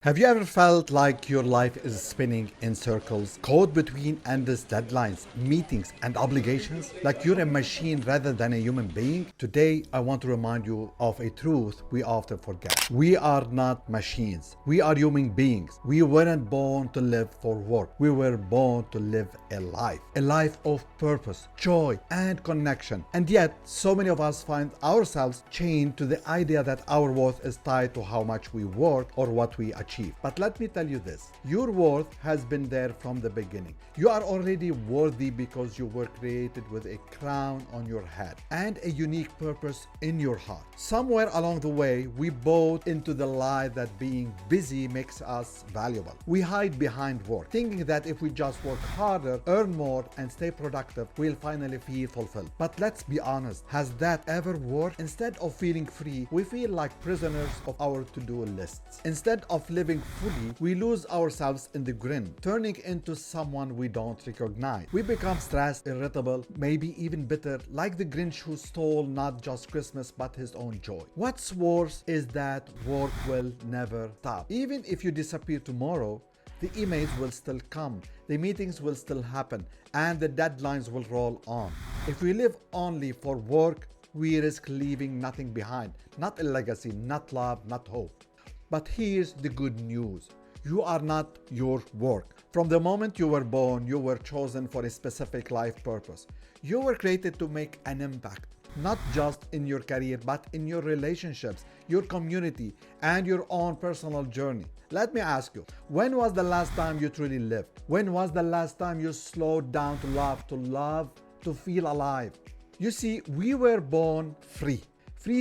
Have you ever felt like your life is spinning in circles, caught between endless deadlines, meetings, and obligations? Like you're a machine rather than a human being? Today, I want to remind you of a truth we often forget. We are not machines. We are human beings. We weren't born to live for work. We were born to live a life of purpose, joy, and connection. And yet, so many of us find ourselves chained to the idea that our worth is tied to how much we work or what we achieve. But let me tell you this, your worth has been there from the beginning. You are already worthy because you were created with a crown on your head and a unique purpose in your heart. Somewhere along the way, we bought into the lie that being busy makes us valuable. We hide behind work, thinking that if we just work harder, earn more, and stay productive, we'll finally feel fulfilled. But let's be honest, has that ever worked? Instead of feeling free, we feel like prisoners of our to-do lists. Instead of living fully, we lose ourselves in the grind, turning into someone we don't recognize. We become stressed, irritable, maybe even bitter, like the Grinch who stole not just Christmas but his own joy. What's worse is that work will never stop. Even if you disappear tomorrow, the emails will still come, the meetings will still happen, and the deadlines will roll on. If we live only for work, we risk leaving nothing behind. Not a legacy, not love, not hope. But here's the good news. You are not your work. From the moment you were born, you were chosen for a specific life purpose. You were created to make an impact, not just in your career, but in your relationships, your community, and your own personal journey. Let me ask you, when was the last time you truly lived? When was the last time you slowed down to love, to feel alive? You see, we were born free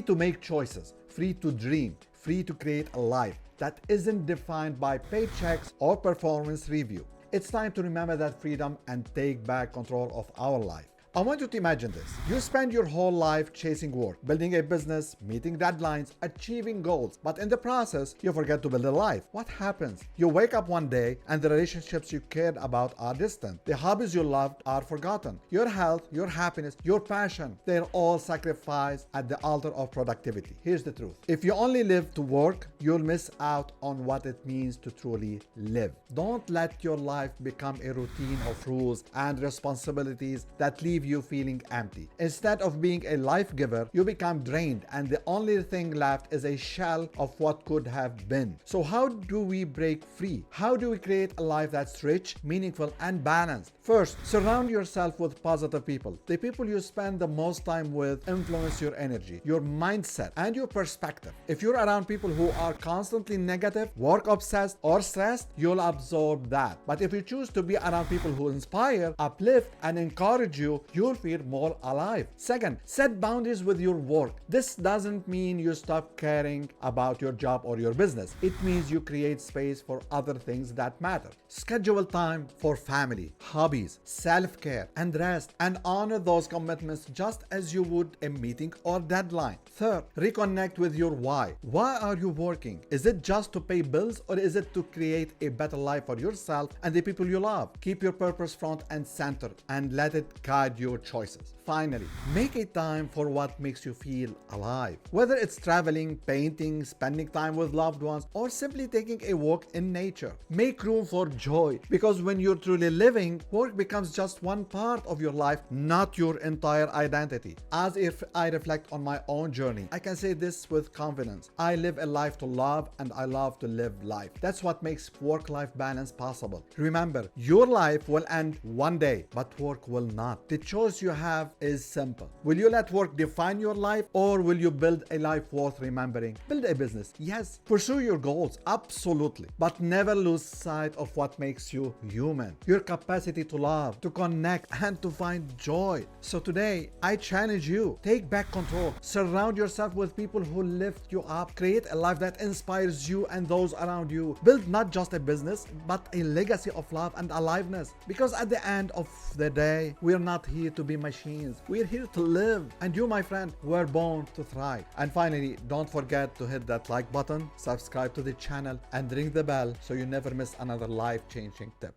to make choices, free to dream, free to create a life that isn't defined by paychecks or performance review. It's time to remember that freedom and take back control of our life. I want you to imagine this. You spend your whole life chasing work, building a business, meeting deadlines, achieving goals, but in the process, you forget to build a life. What happens? You wake up one day and the relationships you cared about are distant. The hobbies you loved are forgotten. Your health, your happiness, your passion, they're all sacrificed at the altar of productivity. Here's the truth. If you only live to work, you'll miss out on what it means to truly live. Don't let your life become a routine of rules and responsibilities that leave you feeling empty. Instead of being a life giver, you become drained, and the only thing left is a shell of what could have been. So how do we break free? How do we create a life that's rich, meaningful, and balanced? First, surround yourself with positive people. The people you spend the most time with influence your energy, your mindset, and your perspective. If you're around people who are constantly negative, work obsessed, or stressed, you'll absorb that. But if you choose to be around people who inspire, uplift, and encourage you, you'll feel more alive. Second, set boundaries with your work. This doesn't mean you stop caring about your job or your business. It means you create space for other things that matter. Schedule time for family, hobbies, self-care, and rest, and honor those commitments just as you would a meeting or deadline. Third, reconnect with your why. Why are you working? Is it just to pay bills, or is it to create a better life for yourself and the people you love? Keep your purpose front and center and let it guide your choices. Finally, make a time for what makes you feel alive. Whether it's traveling, painting, spending time with loved ones, or simply taking a walk in nature. Make room for joy, because when you're truly living, work becomes just one part of your life, not your entire identity. As if I reflect on my own journey, I can say this with confidence. I live a life to love, and I love to live life. That's what makes work-life balance possible. Remember, your life will end one day, but work will not. The choice you have is simple. Will you let work define your life, or will you build a life worth remembering? Build a business, yes. Pursue your goals, absolutely. But never lose sight of what makes you human. Your capacity to love, to connect, and to find joy. So today, I challenge you. Take back control. Surround yourself with people who lift you up. Create a life that inspires you and those around you. Build not just a business, but a legacy of love and aliveness. Because at the end of the day, we're not here to be machines. We're here to live. And you, my friend, were born to thrive. And finally, don't forget to hit that like button, subscribe to the channel, and ring the bell so you never miss another life-changing tip.